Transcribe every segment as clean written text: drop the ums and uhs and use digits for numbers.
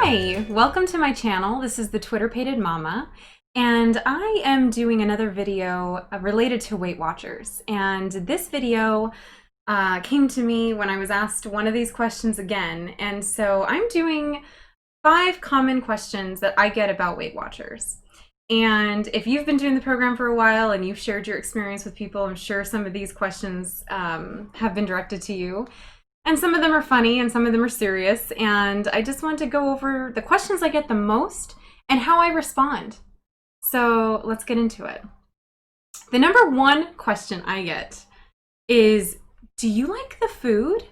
Hi, welcome to my channel. This is the Twitter-pated Mama, and I am doing another video related to Weight Watchers. And this video came to me when I was asked one of these questions again. And so I'm doing 5 common questions that I get about Weight Watchers. And if you've been doing the program for a while and you've shared your experience with people, I'm sure some of these questions have been directed to you. And some of them are funny and some of them are serious. And I just want to go over the questions I get the most and how I respond. So let's get into it. The number 1 question I get is, do you like the food?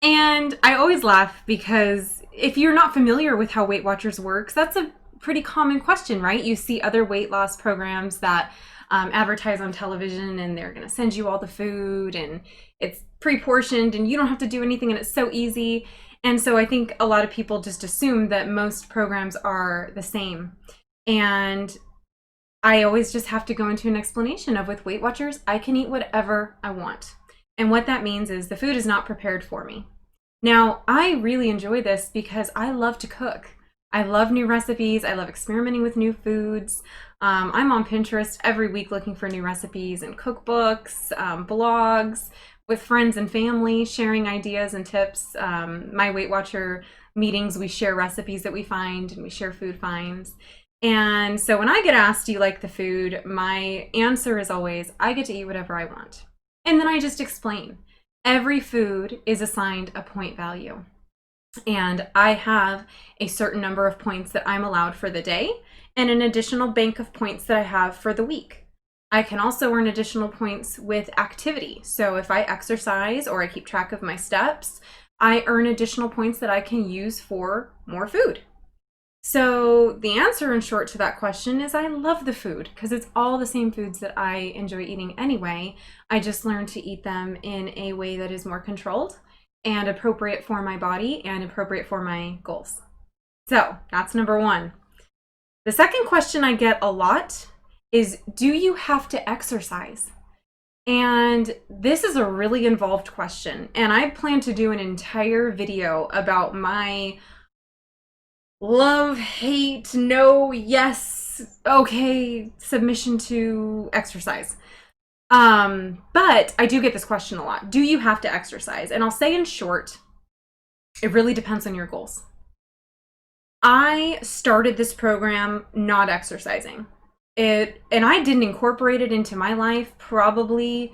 And I always laugh because if you're not familiar with how Weight Watchers works, that's a pretty common question, right? You see other weight loss programs that advertise on television and they're going to send you all the food and it's pre-portioned and you don't have to do anything and it's so easy. And so I think a lot of people just assume that most programs are the same. And I always just have to go into an explanation of, with Weight Watchers, I can eat whatever I want. And what that means is the food is not prepared for me. Now, I really enjoy this because I love to cook. I love new recipes. I love experimenting with new foods. I'm on Pinterest every week looking for new recipes and cookbooks, blogs, with friends and family, sharing ideas and tips. My Weight Watcher meetings, we share recipes that we find and we share food finds. And so when I get asked, do you like the food? My answer is always, I get to eat whatever I want. And then I just explain. Every food is assigned a point value. And I have a certain number of points that I'm allowed for the day and an additional bank of points that I have for the week. I can also earn additional points with activity. So if I exercise or I keep track of my steps, I earn additional points that I can use for more food. So the answer in short to that question is I love the food because it's all the same foods that I enjoy eating anyway. I just learned to eat them in a way that is more controlled and appropriate for my body and appropriate for my goals. So that's number 1. The second question I get a lot is, do you have to exercise? And this is a really involved question. And I plan to do an entire video about my love, hate, no, yes, okay, submission to exercise. But I do get this question a lot. Do you have to exercise? And I'll say in short, it really depends on your goals. I started this program not exercising. And I didn't incorporate it into my life probably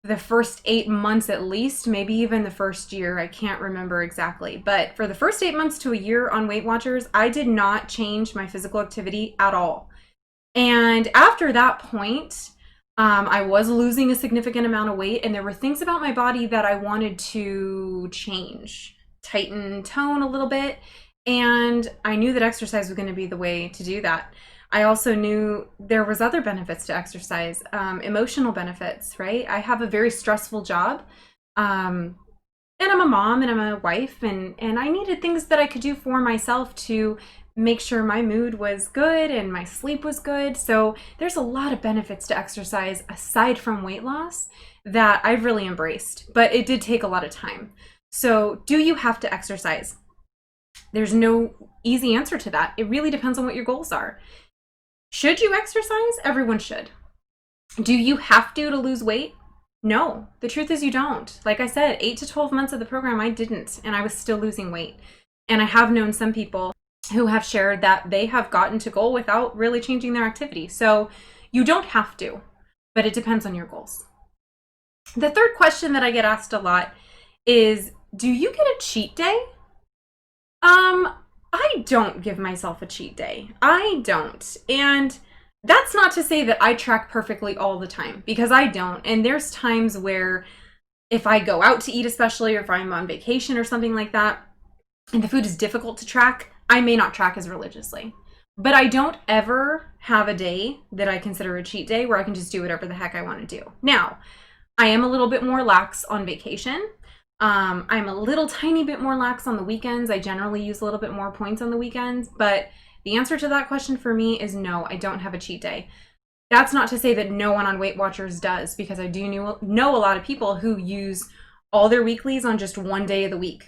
the first 8 months at least, maybe even the first year. I can't remember exactly. But for the first 8 months to a year on Weight Watchers, I did not change my physical activity at all. And after that point, I was losing a significant amount of weight, and there were things about my body that I wanted to change, tighten, tone a little bit, and I knew that exercise was going to be the way to do that. I also knew there was other benefits to exercise, emotional benefits, right? I have a very stressful job, and I'm a mom and I'm a wife, and I needed things that I could do for myself to make sure my mood was good and my sleep was good. So there's a lot of benefits to exercise aside from weight loss that I've really embraced, but it did take a lot of time. So do you have to exercise? There's no easy answer to that. It really depends on what your goals are. Should you exercise? Everyone should. Do you have to lose weight? No, the truth is you don't. Like I said, 8 to 12 months of the program, I didn't, and I was still losing weight. And I have known some people who have shared that they have gotten to goal without really changing their activity. So you don't have to, but it depends on your goals. The third question that I get asked a lot is, do you get a cheat day? I don't give myself a cheat day. I don't. And that's not to say that I track perfectly all the time, because I don't. And there's times where if I go out to eat, especially, or if I'm on vacation or something like that, and the food is difficult to track, I may not track as religiously. But I don't ever have a day that I consider a cheat day where I can just do whatever the heck I want to do. Now, I am a little bit more lax on vacation. I'm a little tiny bit more lax on the weekends. I generally use a little bit more points on the weekends, but the answer to that question for me is no, I don't have a cheat day. That's not to say that no one on Weight Watchers does, because I do know a lot of people who use all their weeklies on just one day of the week.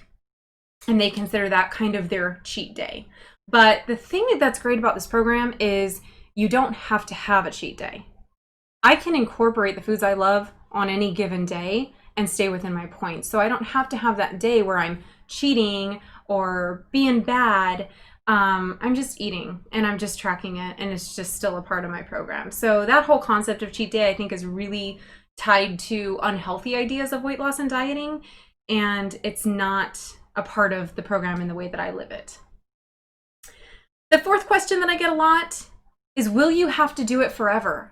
and they consider that kind of their cheat day. But the thing that's great about this program is you don't have to have a cheat day. I can incorporate the foods I love on any given day and stay within my points. So I don't have to have that day where I'm cheating or being bad. I'm just eating and I'm just tracking it, and it's just still a part of my program. So that whole concept of cheat day, I think, is really tied to unhealthy ideas of weight loss and dieting, and it's not a part of the program in the way that I live it. The fourth question that I get a lot is, will you have to do it forever?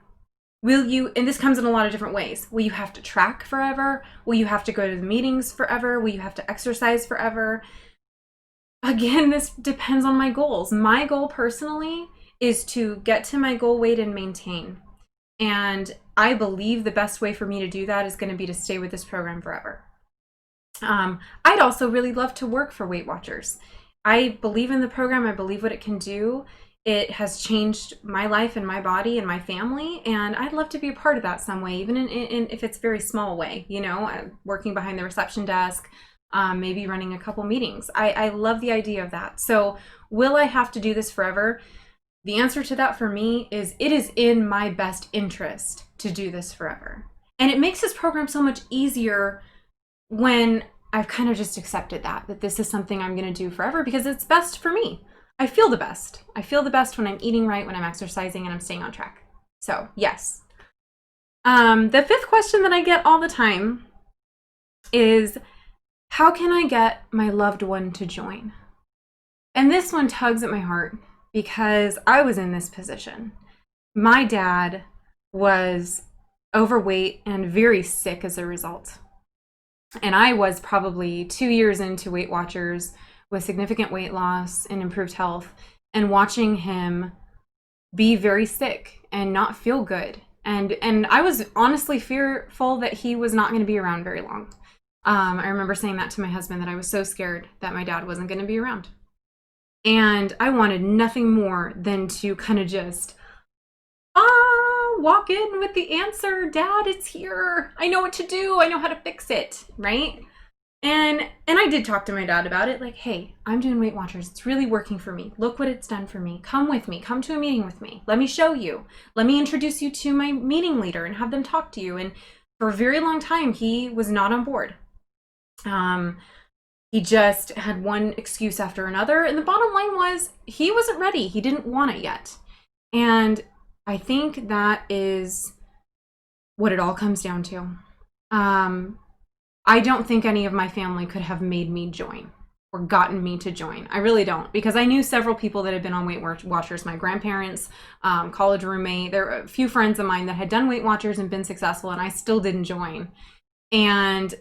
Will you, and this comes in a lot of different ways. Will you have to track forever? Will you have to go to the meetings forever? Will you have to exercise forever? Again, this depends on my goals. My goal personally is to get to my goal weight and maintain. And I believe the best way for me to do that is going to be to stay with this program forever. I'd also really love to work for Weight Watchers. I believe in the program. I believe what it can do. It has changed my life and my body and my family, and I'd love to be a part of that some way, even in if it's a very small way, you know, working behind the reception desk, maybe running a couple meetings. I love the idea of that. So will I have to do this forever? The answer to that for me is it is in my best interest to do this forever. And it makes this program so much easier when I've kind of just accepted that this is something I'm going to do forever because it's best for me. I feel the best. I feel the best when I'm eating right, when I'm exercising, and I'm staying on track. So yes. The fifth question that I get all the time is, how can I get my loved one to join? And this one tugs at my heart because I was in this position. My dad was overweight and very sick as a result. And I was probably 2 years into Weight Watchers with significant weight loss and improved health, and watching him be very sick and not feel good. And I was honestly fearful that he was not going to be around very long. I remember saying that to my husband, that I was so scared that my dad wasn't going to be around. And I wanted nothing more than to kind of just walk in with the answer. Dad, it's here. I know what to do. I know how to fix it, right? And I did talk to my dad about it, like, hey, I'm doing Weight Watchers. It's really working for me. Look what it's done for me. Come with me. Come to a meeting with me. Let me show you. Let me introduce you to my meeting leader and have them talk to you. And for a very long time, he was not on board. He just had one excuse after another. And the bottom line was he wasn't ready. He didn't want it yet. And I think that is what it all comes down to. I don't think any of my family could have made me join or gotten me to join. I really don't, because I knew several people that had been on Weight Watchers. My grandparents, college roommate, there were a few friends of mine that had done Weight Watchers and been successful, and I still didn't join. And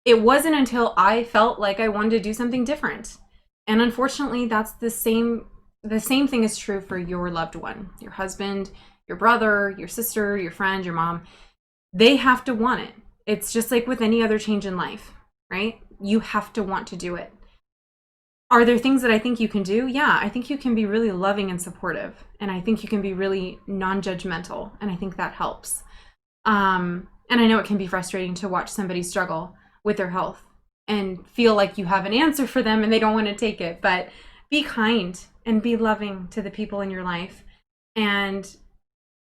it wasn't until I felt like I wanted to do something different. And unfortunately, that's the same thing is true for your loved one, your husband, your brother, your sister, your friend, your mom. They have to want it. It's just like with any other change in life, right? You have to want to do it. Are there things that I think you can do? Yeah, I think you can be really loving and supportive. And I think you can be really non-judgmental. And I think that helps. And I know it can be frustrating to watch somebody struggle with their health and feel like you have an answer for them and they don't want to take it. But be kind and be loving to the people in your life, and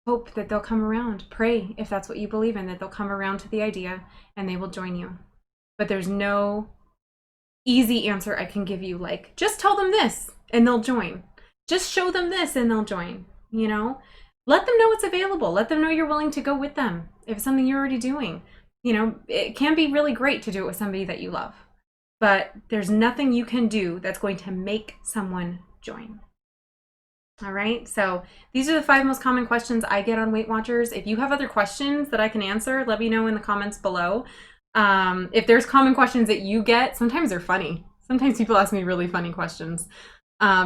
hope that they'll come around. Pray, if that's what you believe in, that they'll come around to the idea and they will join you. But there's no easy answer I can give you, like, just tell them this and they'll join. Just show them this and they'll join, you know? Let them know it's available. Let them know you're willing to go with them. If it's something you're already doing, you know, it can be really great to do it with somebody that you love. But there's nothing you can do that's going to make someone join. All right, so these are the 5 most common questions I get on Weight Watchers. If you have other questions that I can answer, let me know in the comments below. If there's common questions that you get, sometimes they're funny. Sometimes people ask me really funny questions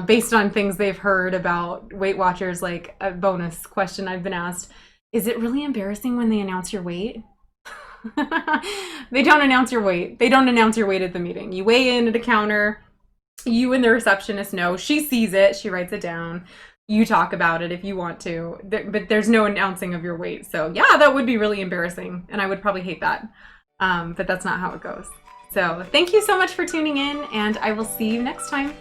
based on things they've heard about Weight Watchers. Like a bonus question I've been asked, is it really embarrassing when they announce your weight? They don't announce your weight. They don't announce your weight at the meeting. You weigh in at a counter. You and the receptionist know. She sees it. She writes it down. You talk about it if you want to. But there's no announcing of your weight. So yeah, that would be really embarrassing. And I would probably hate that. But that's not how it goes. So thank you so much for tuning in, and I will see you next time.